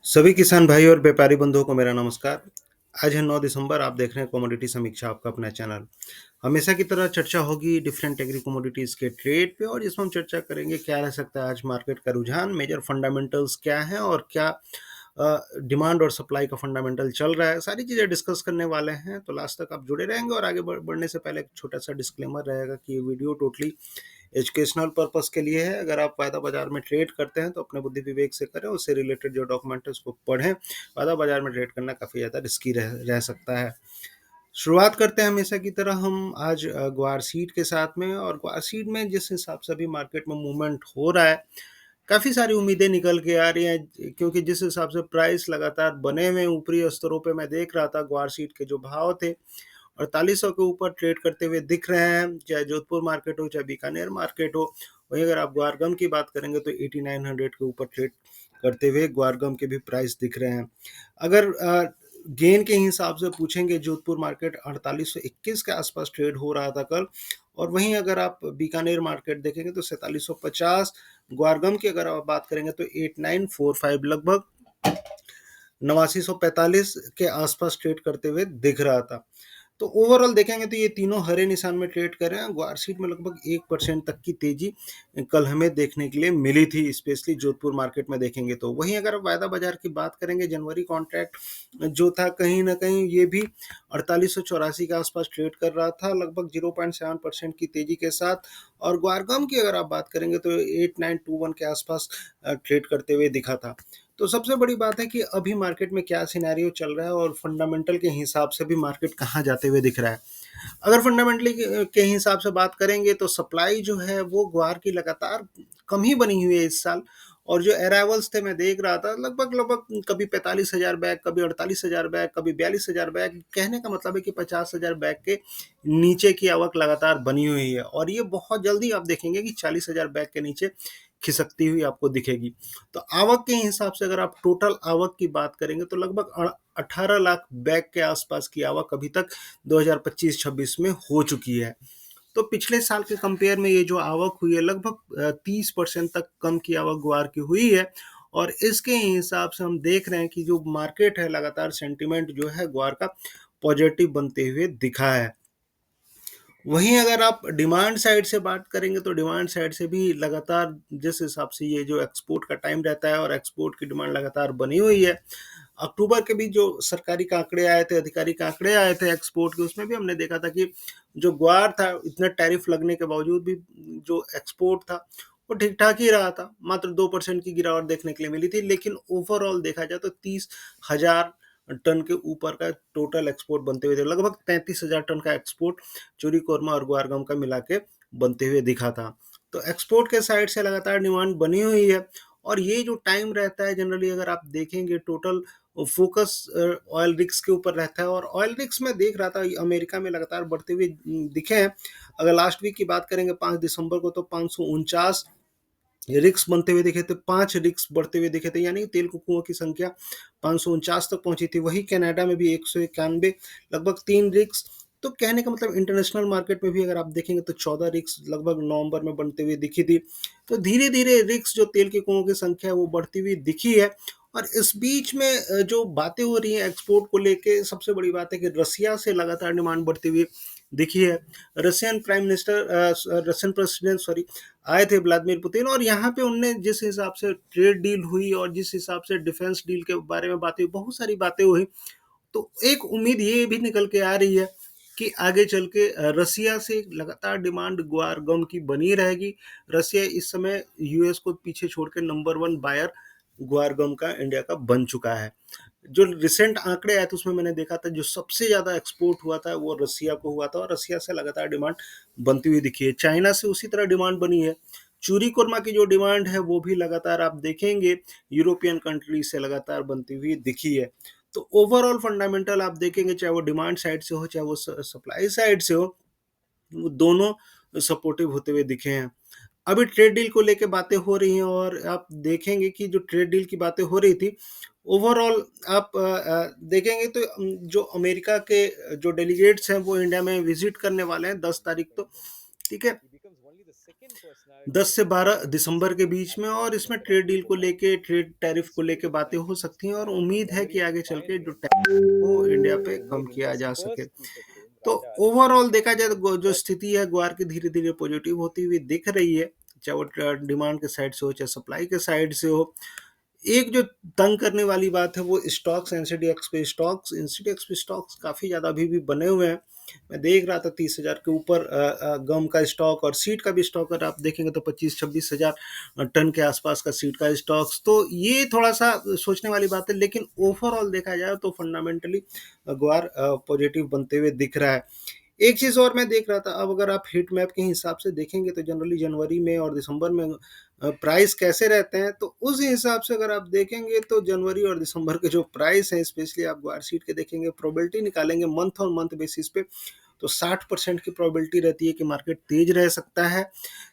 सभी किसान भाई और व्यापारी बंधुओं को मेरा नमस्कार। आज है 9 दिसंबर, आप देख रहे हैं कमोडिटी समीक्षा, आपका अपना चैनल। हमेशा की तरह चर्चा होगी डिफरेंट एग्री कमोडिटीज़ के ट्रेड पे, और जिसमें हम चर्चा करेंगे क्या रह सकता है आज मार्केट का रुझान, मेजर फंडामेंटल्स क्या हैं और क्या डिमांड और सप्लाई का फंडामेंटल चल रहा है। सारी चीज़ें डिस्कस करने वाले हैं, तो लास्ट तक आप जुड़े रहेंगे। और आगे बढ़ने से पहले एक छोटा-सा डिस्क्लेमर रहेगा कि ये वीडियो टोटली एजुकेशनल पर्पस के लिए है। अगर आप वायदा बाजार में ट्रेड करते हैं तो अपने बुद्धि विवेक से करें, उससे रिलेटेड जो डॉक्यूमेंट है उसको पढ़ें। वायदा बाजार में ट्रेड करना काफ़ी ज़्यादा रिस्की रह सकता है। शुरुआत करते हैं हमेशा की तरह हम आज ग्वार सीड के साथ में। और ग्वार सीड में जिस हिसाब से अभी मार्केट में मूवमेंट हो रहा है, काफ़ी सारी उम्मीदें निकल के आ रही हैं, क्योंकि जिस हिसाब से प्राइस लगातार बने हुए ऊपरी स्तरों पे मैं देख रहा था, ग्वार सीड के जो भाव थे 4800 के ऊपर ट्रेड करते हुए दिख रहे हैं, चाहे जोधपुर मार्केट हो चाहे बीकानेर मार्केट हो। वहीं अगर आप ग्वारगम की बात करेंगे तो 8900 के ऊपर ट्रेड करते हुए ग्वारगम के भी प्राइस दिख रहे हैं। अगर गेन के हिसाब से पूछेंगे, जोधपुर मार्केट 4821 के आसपास ट्रेड हो रहा था कल। और वहीं अगर आप बीकानेर मार्केट देखेंगे तो 4750, ग्वारगम की अगर आप बात करेंगे तो 8945, लगभग 8945 के आसपास ट्रेड करते हुए दिख रहा था। तो ओवरऑल देखेंगे तो ये तीनों हरे निशान में ट्रेड कर रहे हैं। ग्वार सीड में लगभग 1% तक की तेजी कल हमें देखने के लिए मिली थी, स्पेशली जोधपुर मार्केट में देखेंगे तो। वहीं अगर वायदा बाजार की बात करेंगे, जनवरी कॉन्ट्रैक्ट जो था कहीं ना कहीं ये भी 4884 के आसपास ट्रेड कर रहा था, लगभग 0.7% की तेजी के साथ। और ग्वारगम की अगर आप बात करेंगे तो 8921 के आसपास ट्रेड करते हुए दिखा था। तो सबसे बड़ी बात है कि अभी मार्केट में क्या सिनेरियो चल रहा है और फंडामेंटल के हिसाब से भी मार्केट कहाँ जाते हुए दिख रहा है। अगर फंडामेंटली के हिसाब से बात करेंगे तो सप्लाई जो है वो ग्वार की लगातार कम ही बनी हुई है इस साल। और जो अराइवल्स थे मैं देख रहा था, लगभग लगभग कभी 45,000 बैग, कभी 48,000 बैग, कभी 42,000 बैग। कहने का मतलब है कि 50,000 बैग के नीचे की आवक लगातार बनी हुई है, और ये बहुत जल्दी आप देखेंगे कि 40,000 बैग के नीचे खिसकती हुई आपको दिखेगी। तो आवक के हिसाब से अगर आप टोटल आवक की बात करेंगे तो लगभग 18 लाख बैग के आसपास की आवक अभी तक 2025-26 में हो चुकी है। तो पिछले साल के कंपेयर में ये जो आवक हुई है, लगभग 30% तक कम की आवक ग्वार की हुई है। और इसके हिसाब से हम देख रहे हैं कि जो मार्केट है, लगातार सेंटिमेंट जो है ग्वार का पॉजिटिव बनते हुए दिखा है। वहीं अगर आप डिमांड साइड से बात करेंगे तो डिमांड साइड से भी लगातार जिस हिसाब से ये जो एक्सपोर्ट का टाइम रहता है और एक्सपोर्ट की डिमांड लगातार बनी हुई है। अक्टूबर के भी जो सरकारी आंकड़े आए थे, आधिकारिक आंकड़े आए थे एक्सपोर्ट के, उसमें भी हमने देखा था कि जो ग्वार था, इतना टैरिफ लगने के बावजूद भी जो एक्सपोर्ट था वो ठीक ठाक ही रहा था। मात्र 2% की गिरावट देखने के लिए मिली थी, लेकिन ओवरऑल देखा जाए तो 30,000 टन के ऊपर का टोटल एक्सपोर्ट बनते हुए थे। लगभग 35,000 टन का एक्सपोर्ट चूरी कोरमा और ग्वारगम का मिला के बनते हुए दिखा था। तो एक्सपोर्ट के साइड से लगातार डिमांड बनी हुई है। और ये जो टाइम रहता है, जनरली अगर आप देखेंगे, टोटल फोकस ऑयल रिग्स के ऊपर रहता है। और ऑयल रिग्स में देख रहा था अमेरिका में लगातार बढ़ते हुए दिखे हैं। अगर लास्ट वीक की बात करेंगे 5 दिसंबर को, तो 549 रिक्स बनते हुए दिखे थे, 5 रिक्स बढ़ते हुए दिखे थे, यानी तेल कुओं की संख्या 549 तक पहुंची थी। वही कनाडा में भी 191, लगभग 3 रिक्स। तो कहने का मतलब इंटरनेशनल मार्केट में भी अगर आप देखेंगे तो 14 रिक्स लगभग नवंबर में बनते हुए दिखी थी। तो धीरे धीरे रिक्स, जो तेल के कुओं की संख्या है, वो बढ़ती हुई दिखी है। और इस बीच में जो बातें हो रही हैं एक्सपोर्ट को लेके, सबसे बड़ी बात है कि रसिया से लगातार डिमांड बढ़ती हुई दिखी है। रशियन प्रेसिडेंट सॉरी आए थे व्लादिमीर पुतिन, और यहाँ पे उनने जिस हिसाब से ट्रेड डील हुई और जिस हिसाब से डिफेंस डील के बारे में बातें, बहुत सारी बातें हुई। तो एक उम्मीद ये भी निकल के आ रही है कि आगे चल के रसिया से लगातार डिमांड ग्वार गम की बनी रहेगी। रसिया इस समय यूएस को पीछे छोड़ के नंबर 1 बायर ग्वार गम का इंडिया का बन चुका है। जो रिसेंट आंकड़े आए थे उसमें मैंने देखा था जो सबसे ज़्यादा एक्सपोर्ट हुआ था वो रसिया को हुआ था, और रसिया से लगातार डिमांड बनती हुई दिखी है। चाइना से उसी तरह डिमांड बनी है। चूरी कोरमा की जो डिमांड है वो भी लगातार आप देखेंगे यूरोपियन कंट्री से लगातार बनती हुई दिखी है। तो ओवरऑल फंडामेंटल आप देखेंगे, चाहे वो डिमांड साइड से हो चाहे वो सप्लाई साइड से हो, वो दोनों सपोर्टिव होते हुए दिखे हैं। अभी ट्रेड डील को लेके बातें हो रही हैं, और आप देखेंगे कि जो ट्रेड डील की बातें हो रही थी, ओवरऑल आप देखेंगे तो जो अमेरिका के जो डेलीगेट्स हैं वो इंडिया में विजिट करने वाले हैं 10 तारीख को। ठीक है। 10 से 12 दिसंबर के बीच में, और इसमें ट्रेड डील को लेके, ट्रेड टैरिफ को लेके बातें हो सकती हैं, और उम्मीद है कि आगे चल के जो टैरिफ को इंडिया पे कम किया जा सके। तो ओवरऑल देखा जाए तो जो स्थिति है ग्वार की धीरे धीरे पॉजिटिव होती हुई दिख रही है, चाहे वो डिमांड के साइड से हो चाहे सप्लाई के साइड से हो। एक जो तंग करने वाली बात है वो स्टॉक्स एनसीडीएक्स पे, स्टॉक्स काफ़ी ज़्यादा अभी भी बने हुए हैं। मैं देख रहा था 30,000 के ऊपर गम का स्टॉक, और सीड का भी स्टॉक अगर आप देखेंगे तो 25-26 हज़ार टन के आसपास का सीड का स्टॉक्स। तो ये थोड़ा सा सोचने वाली बात है, लेकिन ओवरऑल देखा जाए तो फंडामेंटली ग्वार पॉजिटिव बनते हुए दिख रहा है। एक चीज़ और मैं देख रहा था, अब अगर आप हीट मैप के हिसाब से देखेंगे तो जनरली जनवरी में और दिसंबर में प्राइस कैसे रहते हैं, तो उस हिसाब से अगर आप देखेंगे तो जनवरी और दिसंबर के जो प्राइस हैं, स्पेशली आप ग्वार सीड के देखेंगे, प्रोबेबिलिटी निकालेंगे मंथ ऑन मंथ बेसिस पे, तो 60% की प्रोबेबिलिटी रहती है कि मार्केट तेज रह सकता है।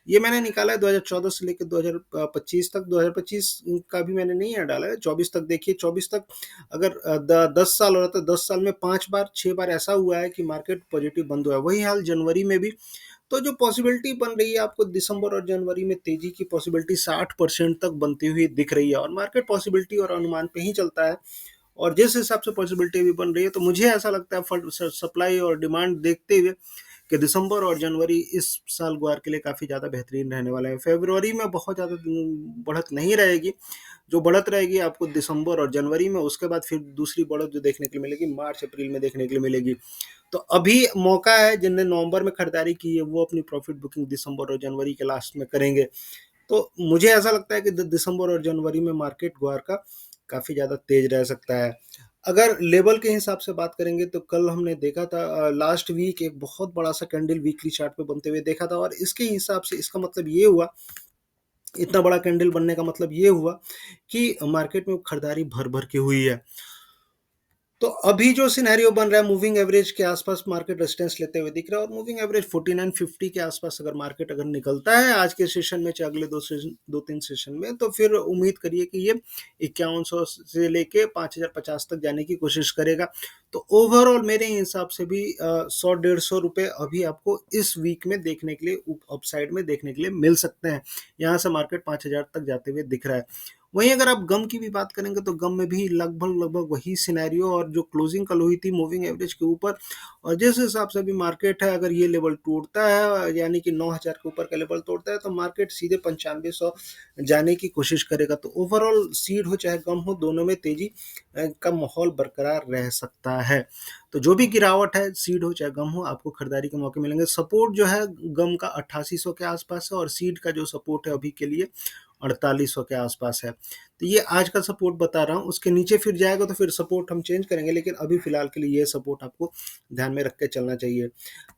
ये मैंने निकाला है 2014 से लेकर 2025 तक। 2025 का भी मैंने नहीं है डाला है, 24 तक देखिए। 24 तक अगर 10 साल हो रहा था, 10 साल में 5 बार 6 बार ऐसा हुआ है कि मार्केट पॉजिटिव बंद हुआ है। वही हाल जनवरी में भी। तो जो पॉसिबिलिटी बन रही है आपको दिसंबर और जनवरी में तेजी की पॉसिबिलिटी 60% तक बनती हुई दिख रही है, और मार्केट पॉसिबिलिटी और अनुमान पे ही चलता है। और जिस हिसाब से पॉसिबिलिटी भी बन रही है, तो मुझे ऐसा लगता है सप्लाई और डिमांड देखते हुए कि दिसंबर और जनवरी इस साल ग्वार के लिए काफ़ी ज़्यादा बेहतरीन रहने वाला है। फरवरी में बहुत ज़्यादा बढ़त नहीं रहेगी। जो बढ़त रहेगी आपको दिसंबर और जनवरी में, उसके बाद फिर दूसरी बढ़त जो देखने के लिए मिलेगी मार्च अप्रैल में देखने के लिए मिलेगी। तो अभी मौका है, जिनने नवंबर में खरीदारी की है वो अपनी प्रॉफिट बुकिंग दिसंबर और जनवरी के लास्ट में करेंगे। तो मुझे ऐसा लगता है कि दिसंबर और जनवरी में मार्केट ग्वार का काफ़ी ज़्यादा तेज रह सकता है। अगर लेवल के हिसाब से बात करेंगे तो कल हमने देखा था, लास्ट वीक एक बहुत बड़ा सा कैंडल वीकली चार्ट पे बनते हुए देखा था, और इसके हिसाब से इसका मतलब ये हुआ, इतना बड़ा कैंडल बनने का मतलब ये हुआ कि मार्केट में खरीदारी भर भर के हुई है। तो अभी जो सिनेरियो बन रहा है, मूविंग एवरेज के आसपास मार्केट रेजिस्टेंस लेते हुए दिख रहा है, और मूविंग एवरेज 4950 के आसपास अगर मार्केट अगर निकलता है आज के सेशन में, चाहे अगले दो तीन सेशन में, तो फिर उम्मीद करिए कि ये 5100 से लेके 5050 तक जाने की कोशिश करेगा। तो ओवरऑल मेरे हिसाब से भी 100-150 रुपये अभी आपको इस वीक में देखने के लिए, अपसाइड में देखने के लिए मिल सकते हैं। यहाँ से मार्केट 5000 तक जाते हुए दिख रहा है। वहीं अगर आप गम की भी बात करेंगे तो गम में भी लगभग वही सिनेरियो, और जो क्लोजिंग कल हुई थी मूविंग एवरेज के ऊपर, और जिस हिसाब से भी मार्केट है, अगर ये लेवल टूटता है यानी कि 9000 के ऊपर का लेवल तोड़ता है, तो मार्केट सीधे 9500 जाने की कोशिश करेगा। तो ओवरऑल सीड हो चाहे गम हो, दोनों में तेजी का माहौल बरकरार रह सकता है। तो जो भी गिरावट है, सीड हो चाहे गम हो, आपको खरीदारी के मौके मिलेंगे। सपोर्ट जो है गम का 8800 के आसपास है, और सीड का जो सपोर्ट है अभी के लिए 4800 के आसपास है। तो ये आज का सपोर्ट बता रहा हूँ, उसके नीचे फिर जाएगा तो फिर सपोर्ट हम चेंज करेंगे, लेकिन अभी फिलहाल के लिए ये सपोर्ट आपको ध्यान में रख के चलना चाहिए।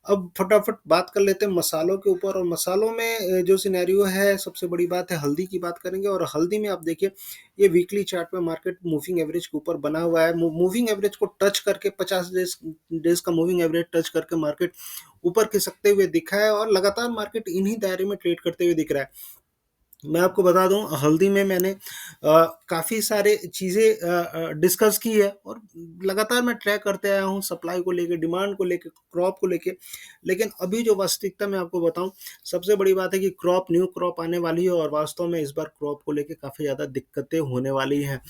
अब फटाफट बात कर लेते हैं मसालों के ऊपर, और मसालों में जो सिनेरियो है, सबसे बड़ी बात है हल्दी की बात करेंगे। और हल्दी में आप देखिए, ये वीकली चार्ट में मार्केट मूविंग एवरेज के ऊपर बना हुआ है। मूविंग एवरेज को टच करके 50 डेज का मूविंग एवरेज टच करके मार्केट ऊपर खिसकते हुए दिखा है, और लगातार मार्केट इन्हीं दायरे में ट्रेड करते हुए दिख रहा है। मैं आपको बता दूं, हल्दी में मैंने काफ़ी सारे चीज़ें डिस्कस की है, और लगातार मैं ट्रैक करते आया हूं, सप्लाई को लेके, डिमांड को लेके, क्रॉप को लेके। लेकिन अभी जो वास्तविकता मैं आपको बताऊं, सबसे बड़ी बात है कि न्यू क्रॉप आने वाली है, और वास्तव में इस बार क्रॉप को लेके काफ़ी ज़्यादा दिक्कतें होने वाली हैं।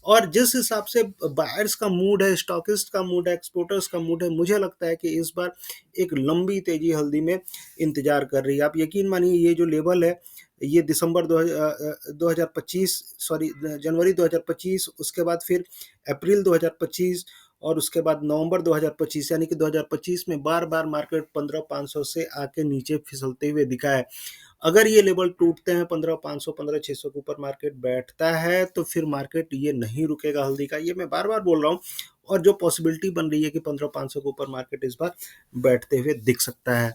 और जिस हिसाब से बायर्स का मूड है, स्टॉकिस्ट का मूड है, एक्सपोर्टर्स का मूड है, मुझे लगता है कि इस बार एक लंबी तेजी हल्दी में इंतजार कर रही है। आप यकीन मानिए, ये जो लेवल है, ये दिसंबर 2025, सॉरी जनवरी 2025, उसके बाद फिर अप्रैल 2025, और उसके बाद नवंबर 2025, यानी कि 2025 में बार बार मार्केट 15,500 से आके नीचे फिसलते हुए दिखा है। अगर ये लेवल टूटते हैं 15,500, 15,600 के ऊपर मार्केट बैठता है, तो फिर मार्केट ये नहीं रुकेगा हल्दी का, ये मैं बार बार बोल रहा हूँ। और जो पॉसिबिलिटी बन रही है कि 15,500 के ऊपर मार्केट इस बार बैठते हुए दिख सकता है।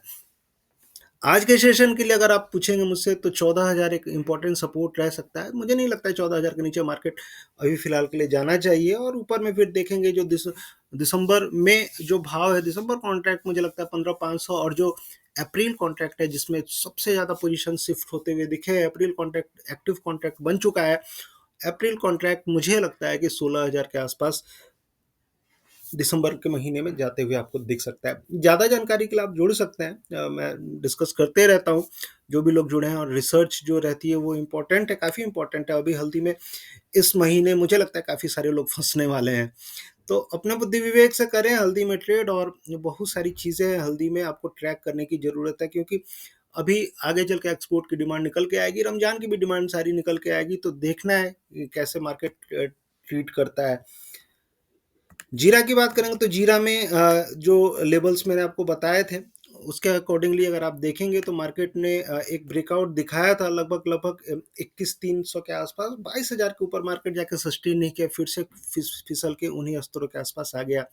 आज के सेशन के लिए अगर आप पूछेंगे मुझसे, तो 14,000 एक इंपॉर्टेंट सपोर्ट रह सकता है। मुझे नहीं लगता है 14,000 के नीचे मार्केट अभी फिलहाल के लिए जाना चाहिए, और ऊपर में फिर देखेंगे जो दिसंबर में जो भाव है, दिसंबर कॉन्ट्रैक्ट मुझे लगता है 15,500, और जो अप्रैल कॉन्ट्रैक्ट है जिसमें सबसे ज़्यादा पोजीशन शिफ्ट होते हुए दिखे, अप्रैल कॉन्ट्रैक्ट एक्टिव कॉन्ट्रैक्ट बन चुका है। अप्रैल कॉन्ट्रैक्ट मुझे लगता है कि 16,000 के आसपास दिसंबर के महीने में जाते हुए आपको दिख सकता है। ज़्यादा जानकारी के लिए आप जुड़ सकते हैं, मैं डिस्कस करते रहता हूँ, जो भी लोग जुड़े हैं, और रिसर्च जो रहती है वो इम्पोर्टेंट है, काफ़ी इम्पोर्टेंट है। अभी हल्दी में इस महीने मुझे लगता है काफ़ी सारे लोग फँसने वाले हैं। तो अपने बुद्धि विवेक से करें हल्दी में ट्रेड, और बहुत सारी चीज़ें हैं हल्दी में आपको ट्रैक करने की ज़रूरत है, क्योंकि अभी आगे चल के एक्सपोर्ट की डिमांड निकल के आएगी, रमज़ान की भी डिमांड सारी निकल के आएगी, तो देखना है कि कैसे मार्केट ट्रीट करता है। जीरा की बात करेंगे तो जीरा में जो लेवल्स मैंने आपको बताए थे, उसके अकॉर्डिंगली अगर आप देखेंगे तो मार्केट ने एक ब्रेकआउट दिखाया था लगभग 21,300 के आसपास, 22,000 के ऊपर मार्केट जाके सस्टेन नहीं किया, फिर से फिसल के उन्हीं स्तरों के आसपास आ गया।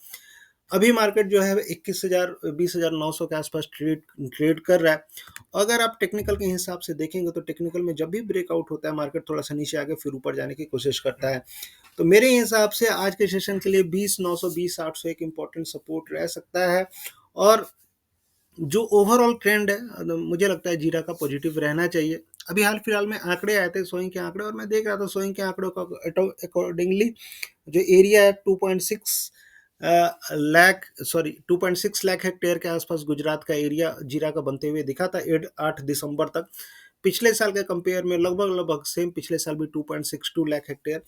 अभी मार्केट जो है 21,000 20,900 के आसपास ट्रेड ट्रेड कर रहा है। अगर आप टेक्निकल के हिसाब से देखेंगे तो टेक्निकल में जब भी ब्रेकआउट होता है मार्केट थोड़ा सा नीचे आके फिर ऊपर जाने की कोशिश करता है। तो मेरे हिसाब से आज के सेशन के लिए 20,900 20,800 एक इम्पॉर्टेंट सपोर्ट रह सकता है। और जो ओवरऑल ट्रेंड है, मुझे लगता है जीरा का पॉजिटिव रहना चाहिए। अभी हाल फिलहाल में आंकड़े आए थे सोइंग के आंकड़े, और मैं देख रहा था सोइंग के आंकड़ों का अकॉर्डिंगली जो एरिया है 2.6 लाख, सॉरी 2.6 लाख हेक्टेयर के आसपास गुजरात का एरिया जीरा का बनते हुए दिखा था 8 दिसंबर तक। पिछले साल के कंपेयर में लगभग लगभग सेम, पिछले साल भी 2.62 लाख हेक्टेयर।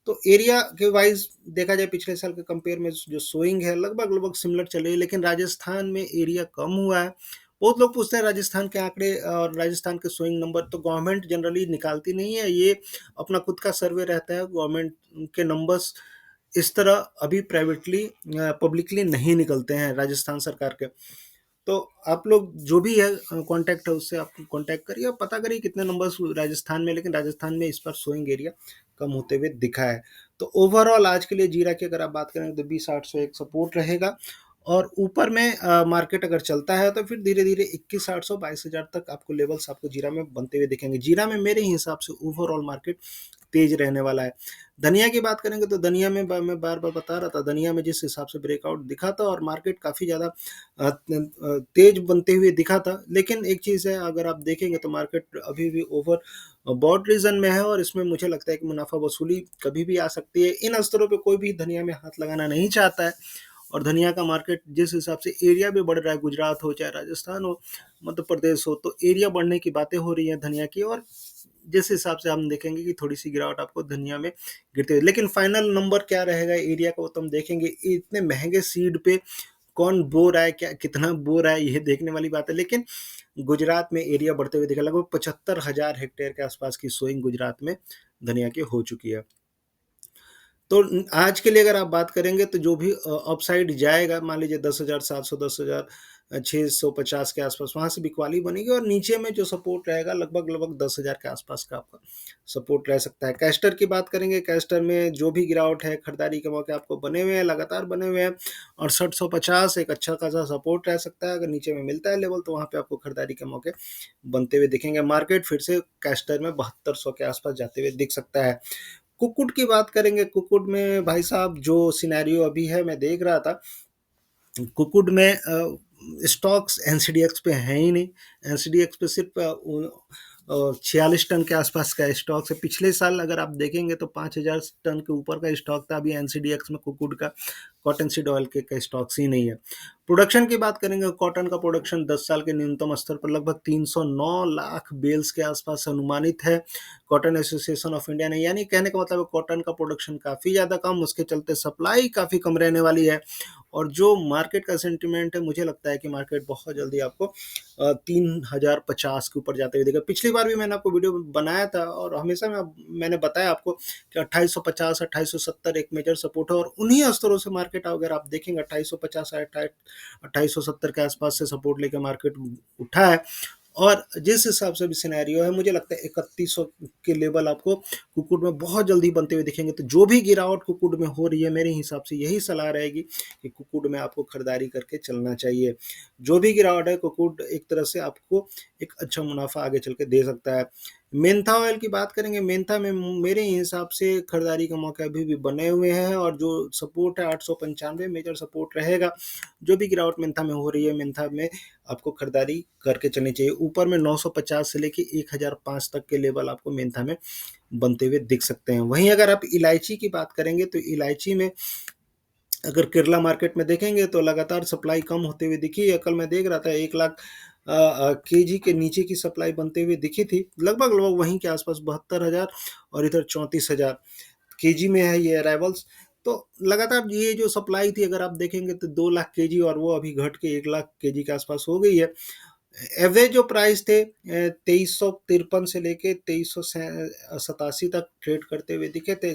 तो एरिया के वाइज देखा जाए पिछले साल के कंपेयर में जो सोइंग है लगभग लगभग सिमिलर चल रही है, लेकिन राजस्थान में एरिया कम हुआ है। बहुत लोग पूछते हैं राजस्थान के आंकड़े और राजस्थान के सोइंग नंबर, तो गवर्नमेंट जनरली निकालती नहीं है, ये अपना खुद का सर्वे रहता है। गवर्नमेंट के नंबर्स इस तरह अभी प्राइवेटली पब्लिकली नहीं निकलते हैं राजस्थान सरकार के। तो आप लोग जो भी है कांटेक्ट है उससे आप कांटेक्ट करिए और पता करिए कितने नंबर्स राजस्थान में, लेकिन राजस्थान में इस बार सोइंग एरिया कम होते हुए दिखा है। तो ओवरऑल आज के लिए जीरा की अगर आप बात करें तो 20,800 एक सपोर्ट रहेगा, और ऊपर में मार्केट अगर चलता है तो फिर धीरे धीरे 21,800 22,000 तक आपको लेवल्स आपको जीरा में बनते हुए दिखेंगे। जीरा में मेरे हिसाब से ओवरऑल मार्केट तेज रहने वाला है। धनिया की बात करेंगे तो धनिया में मैं बार बार बता रहा था, धनिया में जिस हिसाब से ब्रेकआउट दिखा था और मार्केट काफ़ी ज़्यादा तेज बनते हुए दिखा था, लेकिन एक चीज़ है अगर आप देखेंगे तो मार्केट अभी भी ओवर बॉट रीजन में है, और इसमें मुझे लगता है कि मुनाफा वसूली कभी भी आ सकती है। इन स्तरों पे कोई भी धनिया में हाथ लगाना नहीं चाहता है, और धनिया का मार्केट जिस हिसाब से एरिया भी बढ़ रहा है, गुजरात हो चाहे राजस्थान हो मध्य प्रदेश हो, तो एरिया बढ़ने की बातें हो रही हैं धनिया की, और जिस हिसाब से हम देखेंगे कि थोड़ी सी गिरावट आपको धनिया में गिरते हुए, लेकिन फाइनल नंबर क्या रहेगा एरिया का वो तो हम देखेंगे। इतने महंगे सीड पे कौन बो रहा है, क्या कितना बो रहा है, ये देखने वाली बात है। लेकिन गुजरात में एरिया बढ़ते हुए दिखा, लगभग 75,000 हेक्टेयर के आसपास की सोइंग गुजरात में धनिया की हो चुकी है। तो आज के लिए अगर आप बात करेंगे तो जो भी अपसाइड जाएगा, मान लीजिए 10,700 10,650 के आसपास वहाँ से बिकवाली बनेगी, और नीचे में जो सपोर्ट रहेगा लगभग लगभग 10,000 के आसपास का आपका सपोर्ट रह सकता है। कैस्टर की बात करेंगे, कैस्टर में जो भी गिरावट है खरीदारी के मौके आपको बने हुए हैं, लगातार बने हुए हैं। 6850 एक अच्छा खासा सपोर्ट रह सकता है, अगर नीचे में मिलता है लेवल तो वहाँ पे आपको खरीदारी के मौके बनते हुए दिखेंगे। मार्केट फिर से कैस्टर में 7200 के आसपास जाते हुए दिख सकता है। कुक्कुट की बात करेंगे, कुक्कुट में भाई साहब जो सिनेरियो अभी है मैं देख रहा था, कुक्कुट में स्टॉक्स एनसीडीएक्स पे हैं ही नहीं। एनसीडीएक्स पे सिर्फ 46 टन के आसपास का स्टॉक है। पिछले साल अगर आप देखेंगे तो 5,000 टन के ऊपर का स्टॉक था। अभी एनसीडीएक्स में कुक्कुट का कॉटन सीड ऑयल के का स्टॉक्स ही नहीं है। प्रोडक्शन की बात करेंगे, कॉटन का प्रोडक्शन 10 साल के न्यूनतम स्तर पर लगभग 309 लाख बेल्स के आसपास अनुमानित है कॉटन एसोसिएशन ऑफ इंडिया ने। यानी कहने का मतलब कॉटन का प्रोडक्शन काफ़ी ज़्यादा कम, उसके चलते सप्लाई काफ़ी कम रहने वाली है। और जो मार्केट का सेंटिमेंट है, मुझे लगता है कि मार्केट बहुत जल्दी आपको 3,050 के ऊपर जाते हुए देगा। पिछली बार भी मैंने आपको वीडियो बनाया था और हमेशा मैंने बताया आपको कि 2850 2870 एक मेजर सपोर्ट है, और उन्हीं स्तरों से मार्केट अगर आप देखेंगे 2850 2870 के आसपास से सपोर्ट लेकर मार्केट उठा है। और जिस हिसाब से भी सिनेरियो है, मुझे लगता है 3100 के लेवल आपको कुक्कुट में बहुत जल्दी बनते हुए दिखेंगे। तो जो भी गिरावट कुक्कुट में हो रही है, मेरे हिसाब से यही सलाह रहेगी कि कुक्कुट में आपको खरीदारी करके चलना चाहिए। जो भी गिरावट है, कुक्कुट एक तरह से आपको एक अच्छा मुनाफा आगे चल के दे सकता है। मेंथा ऑयल की बात करेंगे, मेंथा में मेरे हिसाब से खरीदारी के मौके अभी भी बने हुए हैं, और जो सपोर्ट है 895 मेजर सपोर्ट रहेगा। जो भी गिरावट मेंथा में हो रही है, मेंथा में आपको खरीदारी करके चलनी चाहिए। ऊपर में 950 से लेके 1005 तक के लेवल आपको मेंथा में बनते हुए दिख सकते हैं। वहीं अगर आप इलायची की बात करेंगे तो इलायची में अगर केरला मार्केट में देखेंगे तो लगातार सप्लाई कम होते हुए दिखी है। कल मैं देख रहा था 1 लाख केजी के नीचे की सप्लाई बनते हुए दिखी थी। लगभग-लगभग वहीं के आस-पास 72,000 और इधर 34,000 केजी में है ये अराइवल्स। तो लगातार ये जो सप्लाई थी अगर आप देखेंगे तो 2 लाख केजी और वो अभी घट के 1 लाख केजी के आस-पास हो गई है। एवरेज जो प्राइस थे 2353 से लेके 2387 तक ट्रेड करते हुए दिखे थे।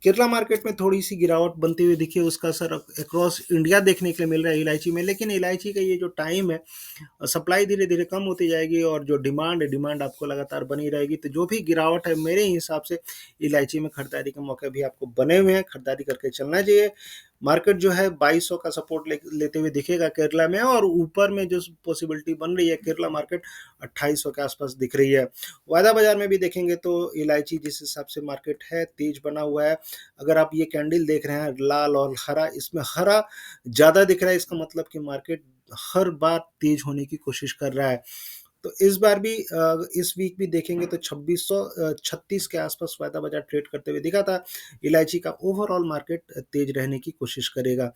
केरला मार्केट में थोड़ी-सी गिरावट बनती हुई दिखी, उसका असर अक्रॉस इंडिया देखने के लिए मिल रहा है इलायची में। लेकिन इलायची का ये जो टाइम है, सप्लाई धीरे-धीरे कम होती जाएगी और जो डिमांड है, डिमांड आपको लगातार बनी रहेगी। तो जो भी गिरावट है, मेरे हिसाब से इलायची में खरीदारी के मौके भी आपको बने हुए हैं, खरीदारी करके चलना चाहिए। मार्केट जो है 2200 का सपोर्ट लेते हुए दिखेगा केरला में, और ऊपर में जो पॉसिबिलिटी बन रही है, केरला मार्केट 2800 के आसपास दिख रही है। वायदा बाजार में भी देखेंगे तो इलायची जिस हिसाब से मार्केट है तेज बना हुआ है। अगर आप ये कैंडल देख रहे हैं लाल और हरा, इसमें हरा ज़्यादा दिख रहा है, इसका मतलब कि मार्केट हर बार तेज होने की कोशिश कर रहा है। तो इस बार भी इस वीक भी देखेंगे तो 2636 के आसपास वायदा बाजार ट्रेड करते हुए दिखा था। इलायची का ओवरऑल मार्केट तेज रहने की कोशिश करेगा।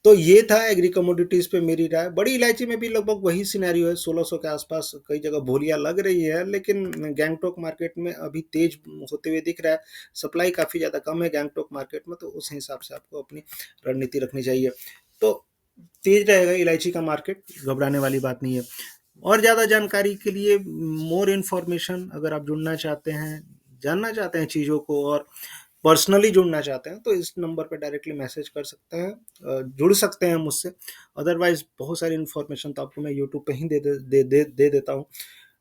तो ये था एग्री कमोडिटीज़ पे मेरी राय। बड़ी इलायची में भी लगभग वही सिनेरियो है, 1600 के आसपास कई जगह बोलियाँ लग रही है, लेकिन गैंगटॉक मार्केट में अभी तेज होते हुए दिख रहा है। सप्लाई काफ़ी ज़्यादा कम है गैंगटॉक मार्केट में, तो उस हिसाब से आपको अपनी रणनीति रखनी चाहिए। तो तेज रहेगा इलायची का मार्केट, घबराने वाली बात नहीं है। और ज़्यादा जानकारी के लिए, मोर इन्फॉर्मेशन अगर आप जुड़ना चाहते हैं, जानना चाहते हैं चीज़ों को और पर्सनली जुड़ना चाहते हैं, तो इस नंबर पे डायरेक्टली मैसेज कर सकते हैं, जुड़ सकते हैं मुझसे। अदरवाइज़ बहुत सारी इन्फॉर्मेशन तो आपको मैं यूट्यूब पे ही दे देता हूँ।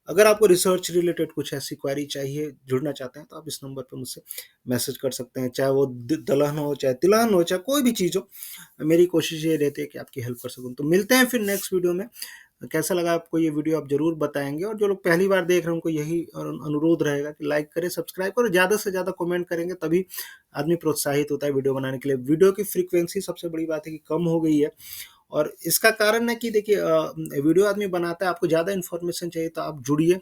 अगर आपको रिसर्च रिलेटेड कुछ ऐसी क्वेरी चाहिए, जुड़ना चाहते हैं, तो आप इस नंबर पे मुझसे मैसेज कर सकते हैं। चाहे वो दलहन हो, चाहे तिलहन हो, चाहे कोई भी चीज़ हो, मेरी कोशिश ये रहती है कि आपकी हेल्प कर सकूँ। तो मिलते हैं फिर नेक्स्ट वीडियो में। कैसा लगा आपको ये वीडियो आप ज़रूर बताएँगे, और जो लोग पहली बार देख रहे हैं उनको यही अनुरोध रहेगा कि लाइक करें, सब्सक्राइब करें, ज़्यादा से ज़्यादा कमेंट करेंगे तभी आदमी प्रोत्साहित होता है वीडियो बनाने के लिए। वीडियो की फ्रीक्वेंसी सबसे बड़ी बात है कि कम हो गई है, और इसका कारण है कि देखिए वीडियो आदमी बनाता है, आपको ज़्यादा इन्फॉर्मेशन चाहिए तो आप जुड़िए,